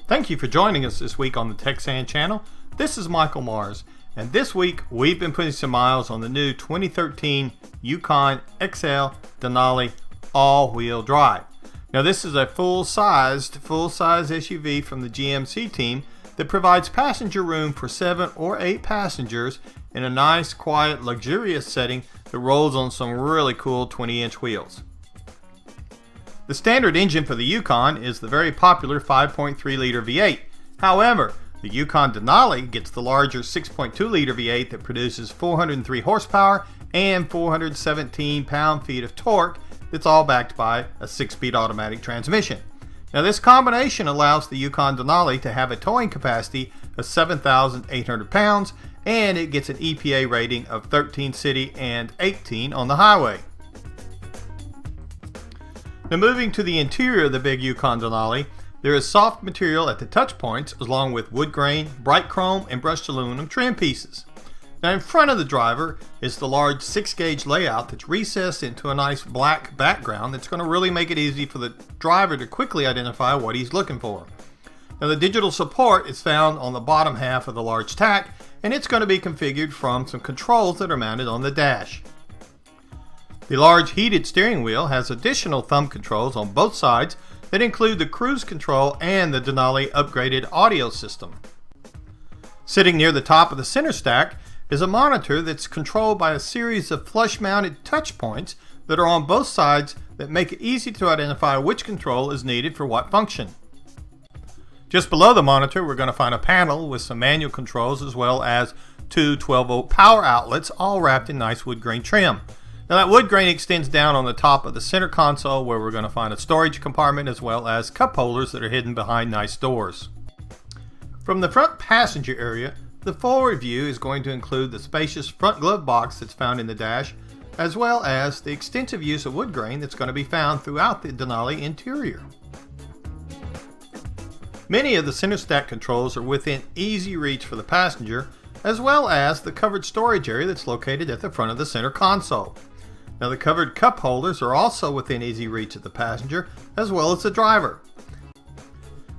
Thank you for joining us this week on the theTXANNchannel. This is Michael Mars, and this week we've been putting some miles on the new 2013 Yukon XL Denali all-wheel drive. Now this is a full-sized SUV from the GMC team that provides passenger room for 7 or 8 passengers in a nice, quiet, luxurious setting that rolls on some really cool 20-inch wheels. The standard engine for the Yukon is the very popular 5.3-liter V8. However, the Yukon Denali gets the larger 6.2-liter V8 that produces 403 horsepower and 417 pound-feet of torque that's all backed by a 6-speed automatic transmission. Now this combination allows the Yukon Denali to have a towing capacity of 7,800 pounds, and it gets an EPA rating of 13 city and 18 on the highway. Now moving to the interior of the big Yukon Denali, there is soft material at the touch points along with wood grain, bright chrome, and brushed aluminum trim pieces. Now in front of the driver is the large 6-gauge layout that's recessed into a nice black background that's going to really make it easy for the driver to quickly identify what he's looking for. Now the digital support is found on the bottom half of the large tack, and it's going to be configured from some controls that are mounted on the dash. The large heated steering wheel has additional thumb controls on both sides that include the cruise control and the Denali upgraded audio system. Sitting near the top of the center stack is a monitor that's controlled by a series of flush-mounted touch points that are on both sides that make it easy to identify which control is needed for what function. Just below the monitor, we're going to find a panel with some manual controls as well as 2 12-volt power outlets, all wrapped in nice wood grain trim. Now that wood grain extends down on the top of the center console, where we're going to find a storage compartment as well as cup holders that are hidden behind nice doors. From the front passenger area, the forward view is going to include the spacious front glove box that's found in the dash, as well as the extensive use of wood grain that's going to be found throughout the Denali interior. Many of the center stack controls are within easy reach for the passenger, as well as the covered storage area that's located at the front of the center console. Now the covered cup holders are also within easy reach of the passenger as well as the driver.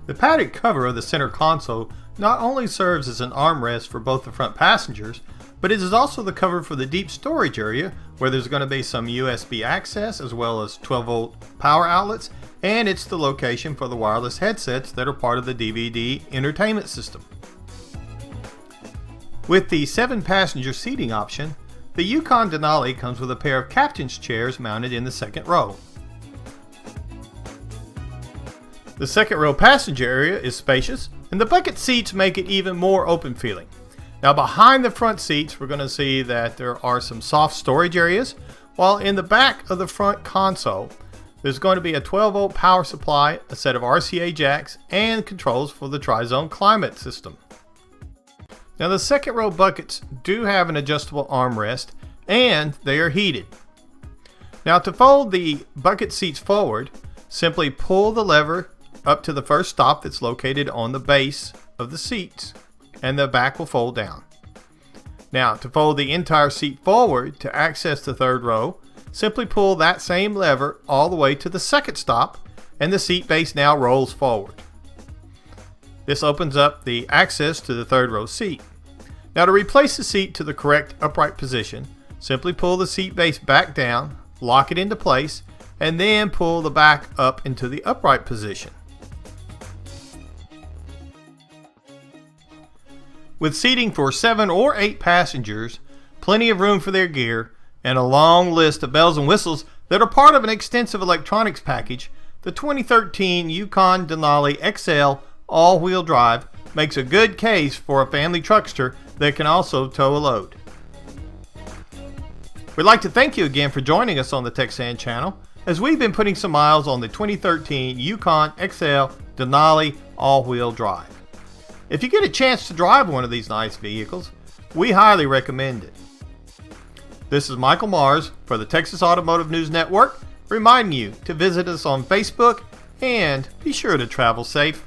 The padded cover of the center console not only serves as an armrest for both the front passengers, but it is also the cover for the deep storage area where there's going to be some USB access as well as 12-volt power outlets, and it's the location for the wireless headsets that are part of the DVD entertainment system. With the 7-passenger seating option, the Yukon Denali comes with a pair of captain's chairs mounted in the second row. The second row passenger area is spacious, and the bucket seats make it even more open feeling. Now behind the front seats, we're going to see that there are some soft storage areas, while in the back of the front console, there's going to be a 12-volt power supply, a set of RCA jacks, and controls for the tri-zone climate system. Now the second row buckets do have an adjustable armrest, and they are heated. Now to fold the bucket seats forward, simply pull the lever up to the first stop that's located on the base of the seats, and the back will fold down. Now to fold the entire seat forward to access the third row, simply pull that same lever all the way to the second stop, and the seat base now rolls forward. This opens up the access to the third row seat. Now to replace the seat to the correct upright position, simply pull the seat base back down, lock it into place, and then pull the back up into the upright position. With seating for 7 or 8 passengers, plenty of room for their gear, and a long list of bells and whistles that are part of an extensive electronics package, the 2013 Yukon Denali XL all-wheel drive makes a good case for a family truckster that can also tow a load. We'd like to thank you again for joining us on the theTXANNchannel as we've been putting some miles on the 2013 Yukon XL Denali all-wheel drive. If you get a chance to drive one of these nice vehicles, we highly recommend it. This is Michael Mars for the Texas Automotive News Network, reminding you to visit us on Facebook and be sure to travel safe.